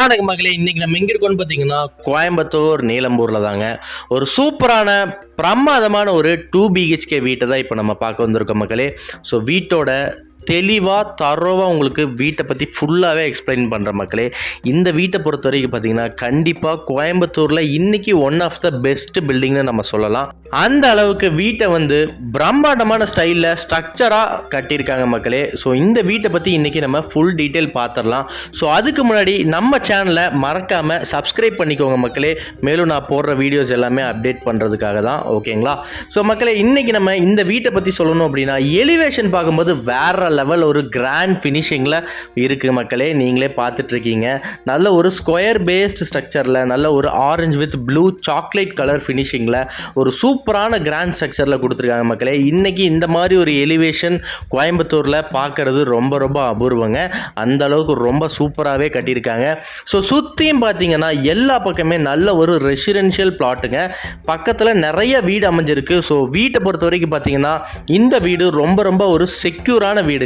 வணக்கம் மகளே, இன்னைக்கு நம்ம எங்க இருக்கோம்னு பார்த்தீங்கன்னா கோயம்புத்தூர் நீலம்பூர்ல தாங்க. ஒரு சூப்பரான பிரமாதமான ஒரு 2 பிஹெச்கே வீட்டை தான் இப்போ நம்ம பார்க்க வந்திருக்கோம் மக்களே. ஸோ வீட்டோட தெளிவாக தரோவாக உங்களுக்கு வீட்டை பற்றி ஃபுல்லாகவே எக்ஸ்பிளைன் பண்ணுற மக்களே. இந்த வீட்டை பொறுத்த வரைக்கும் பார்த்தீங்கன்னா கண்டிப்பாக கோயம்புத்தூரில் இன்றைக்கி ஒன் ஆஃப் த பெஸ்ட் பில்டிங்னு நம்ம சொல்லலாம். அந்த அளவுக்கு வீட்டை வந்து பிரம்மாண்டமான ஸ்டைலில் ஸ்ட்ரக்சராக கட்டியிருக்காங்க மக்களே. ஸோ இந்த வீட்டை பற்றி இன்றைக்கி நம்ம ஃபுல் டீட்டெயில் பார்த்துடலாம். ஸோ அதுக்கு முன்னாடி நம்ம சேனலை மறக்காமல் சப்ஸ்கிரைப் பண்ணிக்கோங்க மக்களே. மேலும் நான் போடுற வீடியோஸ் எல்லாமே அப்டேட் பண்ணுறதுக்காக தான், ஓகேங்களா? ஸோ மக்களே, இன்றைக்கி நம்ம இந்த வீட்டை பற்றி சொல்லணும் அப்படின்னா எலிவேஷன் பார்க்கும்போது வேற லெவல் ஒரு கிராண்ட் ஃபினிஷிங்கில் இருக்குது மக்களே. நீங்களே பார்த்துட்ருக்கீங்க. நல்ல ஒரு ஸ்கொயர் பேஸ்டு ஸ்ட்ரக்சரில் நல்ல ஒரு orange with blue chocolate colour ஃபினிஷிங்கில் ஒரு சூப்பரான கிராண்ட் ஸ்ட்ரக்சரில் கொடுத்துருக்காங்க மக்களே. இன்றைக்கி இந்த மாதிரி ஒரு எலிவேஷன் கோயம்புத்தூரில் பார்க்குறது ரொம்ப ரொம்ப அபூர்வங்க. அந்த அளவுக்கு ரொம்ப சூப்பராகவே கட்டியிருக்காங்க. ஸோ சுற்றியும் பார்த்தீங்கன்னா எல்லா பக்கமே நல்ல ஒரு ரெசிடென்ஷியல் பிளாட்டுங்க. பக்கத்தில் நிறைய வீடு அமைஞ்சிருக்கு. ஸோ வீட்டை பொறுத்த வரைக்கும் பார்த்தீங்கன்னா இந்த வீடு ரொம்ப ரொம்ப ஒரு செக்யூரான வீடுங்க.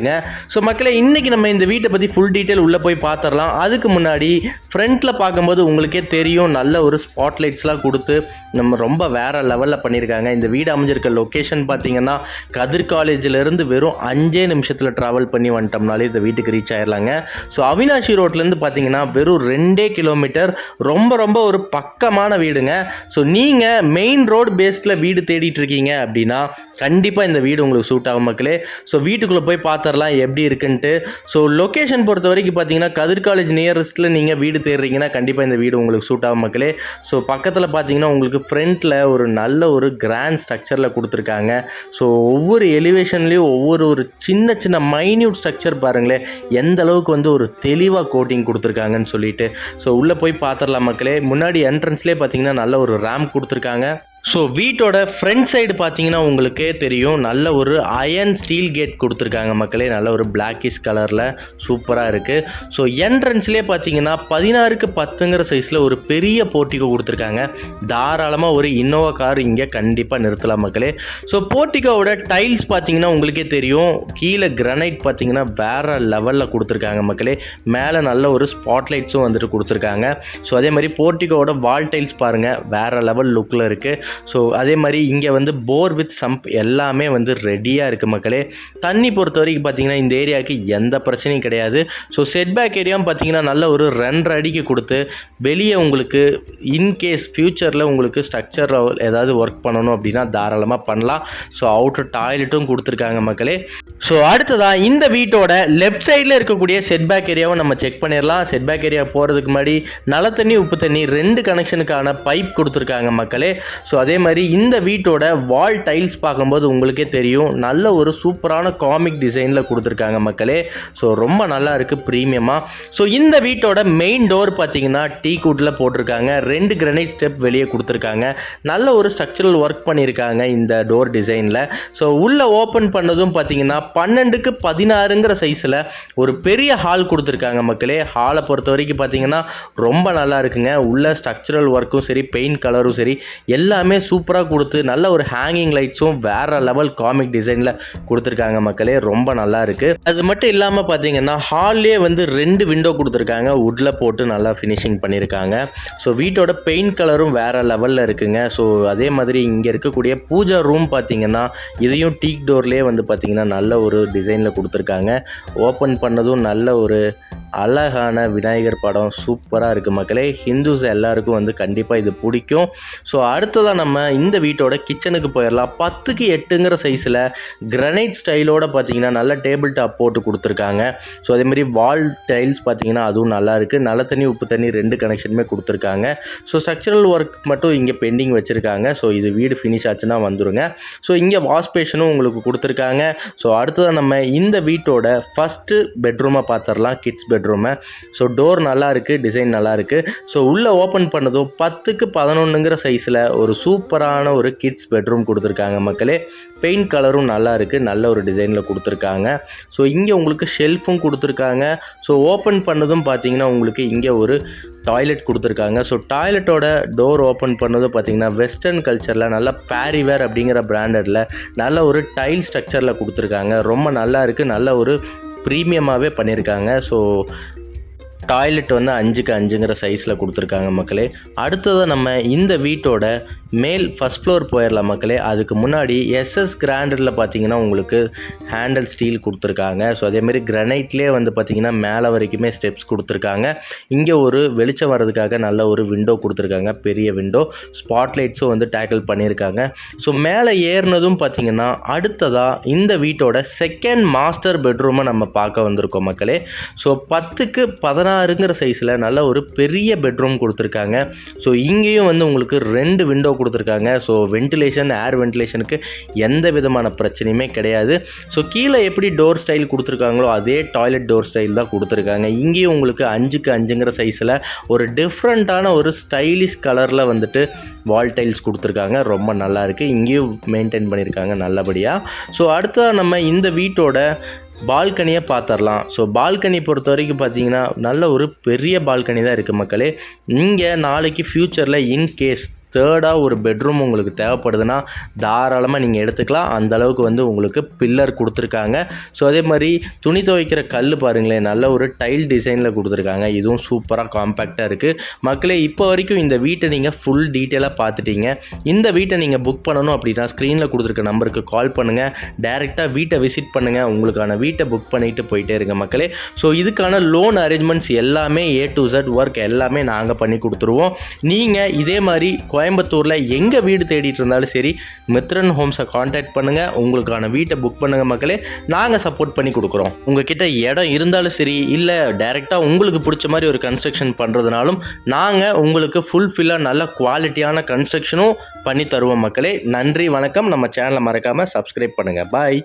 ஸோ மக்களே, இன்னைக்கு நம்ம இந்த வீட்டை பற்றி ஃபுல் டீட்டெயில் உள்ளே போய் பார்த்துடலாம். அதுக்கு முன்னாடி ஃப்ரண்ட்டில் பார்க்கும்போது உங்களுக்கே தெரியும், நல்ல ஒரு ஸ்பாட்லைட்ஸ்லாம் கொடுத்து நம்ம ரொம்ப வேற லெவலில் பண்ணியிருக்காங்க. இந்த வீடு அமைஞ்சிருக்க லொக்கேஷன் பார்த்தீங்கன்னா கதிர் காலேஜிலேருந்து வெறும் 5 நிமிஷத்தில் ட்ராவல் பண்ணி வந்துட்டோம்னாலே இந்த வீட்டுக்கு ரீச் ஆயிடலாங்க. ஸோ அவினாஷி ரோட்லேருந்து பார்த்தீங்கன்னா வெறும் 2 கிலோமீட்டர், ரொம்ப ரொம்ப ஒரு பக்கமான வீடுங்க. ஸோ நீங்கள் மெயின் ரோடு பேஸ்டில் வீடு தேடிட்டு இருக்கீங்க அப்படின்னா கண்டிப்பாக இந்த வீடு உங்களுக்கு சூட் ஆகும் மக்களே. ஸோ வீட்டுக்குள்ளே போய் பார்த்துடலாம் எப்படி இருக்குன்ட்டு. ஸோ லொக்கேஷன் பொறுத்த வரைக்கும் பார்த்தீங்கன்னா கதிர் காலேஜ் நியரஸ்ட்டில் நீங்கள் வீடு தேடுறீங்கன்னா கண்டிப்பாக இந்த வீடு உங்களுக்கு சூட் ஆகும் மக்களே. ஸோ பக்கத்தில் பார்த்தீங்கன்னா உங்களுக்கு ஃப்ரண்ட்டில் ஒரு நல்ல ஒரு கிராண்ட் ஸ்ட்ரக்சரில் கொடுத்துருக்காங்க. ஸோ ஒவ்வொரு எலிவேஷன்லேயும் ஒரு சின்ன சின்ன மைன்யூட் ஸ்ட்ரக்சர் பாருங்களேன், எந்த அளவுக்கு வந்து ஒரு தெளிவாக கோட்டிங் கொடுத்துருக்காங்கன்னு சொல்லிட்டு. ஸோ உள்ளே போய் பார்த்துடலாம் மக்களே. முன்னாடி என்ட்ரன்ஸ்லேயே பார்த்தீங்கன்னா நல்ல ஒரு ரேம்ப் கொடுத்துருக்காங்க. ஸோ வீட்டோட ஃப்ரண்ட் சைடு பார்த்தீங்கன்னா உங்களுக்கே தெரியும், நல்ல ஒரு அயன் ஸ்டீல் கேட் கொடுத்துருக்காங்க மக்களே. நல்ல ஒரு பிளாக்கிஷ் கலரில் சூப்பராக இருக்குது. ஸோ என்ட்ரன்ஸ்லேயே பார்த்தீங்கன்னா 16க்கு 10ங்கிற சைஸில் ஒரு பெரிய போர்ட்டிகோ கொடுத்துருக்காங்க. தாராளமாக ஒரு இன்னோவா கார் இங்கே கண்டிப்பாக நிறுத்தலாம் மக்களே. ஸோ போர்ட்டிகோவோட டைல்ஸ் பார்த்தீங்கன்னா உங்களுக்கே தெரியும், கீழே கிரனைட் பார்த்தீங்கன்னா வேறு லெவலில் கொடுத்துருக்காங்க மக்களே. மேலே நல்ல ஒரு ஸ்பாட்லைட்ஸும் வந்துட்டு கொடுத்துருக்காங்க. ஸோ அதே மாதிரி போர்ட்டிகோவோட வால் டைல்ஸ் பாருங்கள், வேறு லெவல் லுக்கில் இருக்குது. ஸோ அதே மாதிரி இங்கே வந்து போர் வித் சம்ப் எல்லாமே வந்து ரெடியாக இருக்குது மக்களே. தண்ணி பொறுத்த வரைக்கும் பார்த்தீங்கன்னா இந்த ஏரியாவுக்கு எந்த பிரச்சனையும் கிடையாது. ஸோ செட்பேக் ஏரியாவும் பார்த்தீங்கன்னா நல்ல ஒரு 2.5 அடிக்கு கொடுத்து வெளியே உங்களுக்கு இன்கேஸ் ஃப்யூச்சரில் உங்களுக்கு ஸ்ட்ரக்சர் ஏதாவது ஒர்க் பண்ணணும் அப்படின்னா தாராளமாக பண்ணலாம். ஸோ அவுட்டர் டாய்லெட்டும் கொடுத்துருக்காங்க மக்களே. ஸோ அடுத்ததாக இந்த வீட்டோட லெஃப்ட் சைடில் இருக்கக்கூடிய செட்பேக் ஏரியாவை நம்ம செக் பண்ணிடலாம். செட்பேக் ஏரியா போகிறதுக்கு முன்னாடி நல்ல தண்ணி உப்பு தண்ணி 2 கனெக்ஷனுக்கான பைப் கொடுத்துருக்காங்க மக்களே. ஸோ அதே மாதிரி இந்த வீட்டோட வால் டைல்ஸ் பார்க்கும்போது உங்களுக்கே தெரியும், நல்ல ஒரு சூப்பரான காமிக் டிசைனில் கொடுத்துருக்காங்க மக்களே. ஸோ ரொம்ப நல்லா இருக்குது ப்ரீமியமாக. ஸோ இந்த வீட்டோட மெயின் டோர் பார்த்தீங்கன்னா டீ கூட்டில் போட்டிருக்காங்க. 2 கிரனைட் ஸ்டெப் வெளியே கொடுத்துருக்காங்க. நல்ல ஒரு ஸ்ட்ரக்சரல் ஒர்க் பண்ணியிருக்காங்க இந்த டோர் டிசைனில். ஸோ உள்ளே ஓப்பன் பண்ணதும் பார்த்தீங்கன்னா 12க்கு 16ங்கிற சைஸில் ஒரு பெரிய ஹால் கொடுத்துருக்காங்க மக்களே. ஹாலை பொறுத்த வரைக்கும் பார்த்தீங்கன்னா ரொம்ப நல்லா இருக்குங்க. உள்ள ஸ்ட்ரக்சரல் ஒர்க்கும் சரி, பெயிண்ட் கலரும் சரி, எல்லாமே சூப்பராக கொடுத்து நல்ல ஒரு ஹேங்கிங் லைட்ஸும் வேற லெவல் காமிக் டிசைனில் கொடுத்துருக்காங்க மக்களே. ரொம்ப நல்லா இருக்குது. அது மட்டும் இல்லாமல் பார்த்தீங்கன்னா ஹால்லேயே வந்து 2 விண்டோ கொடுத்துருக்காங்க. வுட்டில் போட்டு நல்லா ஃபினிஷிங் பண்ணியிருக்காங்க. ஸோ வீட்டோட பெயிண்ட் கலரும் வேற லெவலில் இருக்குங்க. ஸோ அதே மாதிரி இங்கே இருக்கக்கூடிய பூஜா ரூம் பார்த்தீங்கன்னா இதையும் டீக் டோர்லேயே வந்து பார்த்தீங்கன்னா நல்ல ஒரு டிசைனில் கொடுத்துருக்காங்க. ஓப்பன் பண்ணதும் நல்ல ஒரு அழகான விநாயகர் படம் சூப்பராக இருக்குது மக்களே. ஹிந்துஸ் எல்லாருக்கும் வந்து கண்டிப்பாக இது பிடிக்கும். ஸோ அடுத்ததாக நம்ம இந்த வீட்டோட கிச்சனுக்கு போயிடலாம். 10க்கு 8ங்கிற சைஸில் கிரனைட் ஸ்டைலோட பார்த்தீங்கன்னா நல்ல டேபிள் டாப் போட்டு கொடுத்துருக்காங்க. ஸோ அதேமாதிரி வால் டைல்ஸ் பார்த்தீங்கன்னா அதுவும் நல்லா இருக்குது. நல்ல தண்ணி உப்பு தண்ணி 2 கனெக்ஷனுமே கொடுத்துருக்காங்க. ஸோ ஸ்ட்ரக்சரல் ஒர்க் மட்டும் இங்கே பெண்டிங் வச்சுருக்காங்க. ஸோ இது வீடு ஃபினிஷ் ஆச்சுன்னா வந்துடுங்க. ஸோ இங்கே வாஷ் பேஷனும் உங்களுக்கு கொடுத்துருக்காங்க. ஸோ அடுத்ததாக நம்ம இந்த வீட்டோட ஃபஸ்ட்டு பெட்ரூமை பார்த்துடலாம், கிட்ஸ் பெட்ரூமை. ஸோ டோர் நல்லா இருக்குது, டிசைன் நல்லா இருக்குது. ஸோ உள்ளே ஓப்பன் பண்ணதும் 10க்கு 11ங்கிற சைஸில் ஒரு சூப்பரான ஒரு கிட்ஸ் பெட்ரூம் கொடுத்துருக்காங்க மக்களே. பெயிண்ட் கலரும் நல்லா இருக்குது, நல்ல ஒரு டிசைனில் கொடுத்துருக்காங்க. ஸோ இங்கே உங்களுக்கு ஷெல்ஃபும் கொடுத்துருக்காங்க. ஸோ ஓப்பன் பண்ணதும் பார்த்தீங்கன்னா உங்களுக்கு இங்கே ஒரு டாய்லெட் கொடுத்துருக்காங்க. ஸோ டாய்லெட்டோட டோர் ஓப்பன் பண்ணதும் பார்த்தீங்கன்னா வெஸ்டர்ன் கல்ச்சரில் நல்ல பேரிவேர் அப்படிங்கிற பிராண்டடில் நல்ல ஒரு டைல் ஸ்ட்ரக்சரில் கொடுத்துருக்காங்க. ரொம்ப நல்லா இருக்குது, நல்ல ஒரு ப்ரீமியமாகவே பண்ணியிருக்காங்க. ஸோ டாய்லெட் வந்து 5க்கு 5ங்கிற சைஸில் கொடுத்துருக்காங்க மக்களே. அடுத்ததாக நம்ம இந்த வீட்டோட மேல் ஃபஸ்ட் ஃப்ளோர் போயிடலாம் மக்களே. அதுக்கு முன்னாடி எஸ்எஸ் கிராண்டடில் பார்த்தீங்கன்னா உங்களுக்கு ஹேண்டில் ஸ்டீல் கொடுத்துருக்காங்க. ஸோ அதேமாரி கிரனைட்லேயே வந்து பார்த்திங்கன்னா மேலே வரைக்குமே ஸ்டெப்ஸ் கொடுத்துருக்காங்க. இங்கே ஒரு வெளிச்சம் வர்றதுக்காக நல்ல ஒரு விண்டோ கொடுத்துருக்காங்க, பெரிய விண்டோ. ஸ்பாட்லைட்ஸும் வந்து டேக்கிள் பண்ணியிருக்காங்க. ஸோ மேலே ஏறினதும் பார்த்திங்கன்னா அடுத்ததாக இந்த வீட்டோட செகண்ட் மாஸ்டர் பெட்ரூமை நம்ம பார்க்க வந்திருக்கோம் மக்களே. ஸோ 10க்கு 16ங்கிற சைஸில் நல்ல ஒரு பெரிய பெட்ரூம் கொடுத்துருக்காங்க. ஸோ இங்கேயும் வந்து உங்களுக்கு 2 விண்டோ கொடுத்துருக்காங்க. ஸோ வென்டிலேஷன், ஏர் வென்டிலேஷனுக்கு எந்த விதமான பிரச்சனையுமே கிடையாது. ஸோ கீழே எப்படி டோர் ஸ்டைல் கொடுத்துருக்காங்களோ அதே டாய்லெட் டோர் ஸ்டைல் தான் கொடுத்துருக்காங்க. இங்கேயும் உங்களுக்கு 5க்கு 5ங்கிற சைஸில் ஒரு டிஃப்ரெண்ட்டான ஒரு ஸ்டைலிஷ் கலரில் வந்துட்டு வால் டைல்ஸ் கொடுத்துருக்காங்க. ரொம்ப நல்லா இருக்குது. இங்கேயும் மெயின்டைன் பண்ணியிருக்காங்க நல்லபடியாக. ஸோ அடுத்ததாக நம்ம இந்த வீட்டோட பால்கனியை பார்த்துடலாம். ஸோ பால்கனி பொறுத்த வரைக்கும் பார்த்தீங்கன்னா நல்ல ஒரு பெரிய பால்கனி தான் இருக்குது மக்களே. இங்கே நாளைக்கு ஃப்யூச்சரில் இன்கேஸ் தேர்டாக ஒரு பெட்ரூம் உங்களுக்கு தேவைப்படுதுன்னா தாராளமாக நீங்கள் எடுத்துக்கலாம். அந்தளவுக்கு வந்து உங்களுக்கு பில்லர் கொடுத்துருக்காங்க. ஸோ அதே மாதிரி துணி துவைக்கிற கல் பாருங்களேன், நல்ல ஒரு டைல் டிசைனில் கொடுத்துருக்காங்க. இதுவும் சூப்பராக காம்பேக்டாக இருக்குது மக்களே. இப்போ வரைக்கும் இந்த வீட்டை நீங்கள் ஃபுல் டீட்டெயிலாக பார்த்துட்டீங்க. இந்த வீட்டை நீங்கள் புக் பண்ணணும் அப்படின்னா ஸ்க்ரீனில் கொடுத்துருக்க நம்பருக்கு கால் பண்ணுங்கள், டைரெக்டாக வீட்டை விசிட் பண்ணுங்கள், உங்களுக்கான வீட்டை புக் பண்ணிவிட்டு போயிட்டே இருங்க மக்களே. ஸோ இதுக்கான லோன் அரேஞ்ச்மெண்ட்ஸ் எல்லாமே A to Z ஒர்க் எல்லாமே நாங்கள் பண்ணி கொடுத்துருவோம். நீங்கள் இதே மாதிரி கோயம்புத்தூரில் எங்கே வீடு தேடிட்டு இருந்தாலும் சரி, மித்ரன் ஹோம்ஸை காண்டாக்ட் பண்ணுங்கள், உங்களுக்கான வீட்டை புக் பண்ணுங்கள் மக்களே. நாங்கள் சப்போர்ட் பண்ணி கொடுக்குறோம். உங்ககிட்ட இடம் இருந்தாலும் சரி, இல்லை டைரெக்டாக உங்களுக்கு பிடிச்ச மாதிரி ஒரு கன்ஸ்ட்ரக்ஷன் பண்ணுறதுனாலும் நாங்கள் உங்களுக்கு ஃபுல்ஃபில்லாக நல்ல குவாலிட்டியான கன்ஸ்ட்ரக்ஷனும் பண்ணி தருவோம் மக்களே. நன்றி, வணக்கம். நம்ம சேனலை மறக்காமல் சப்ஸ்கிரைப் பண்ணுங்கள். பாய்.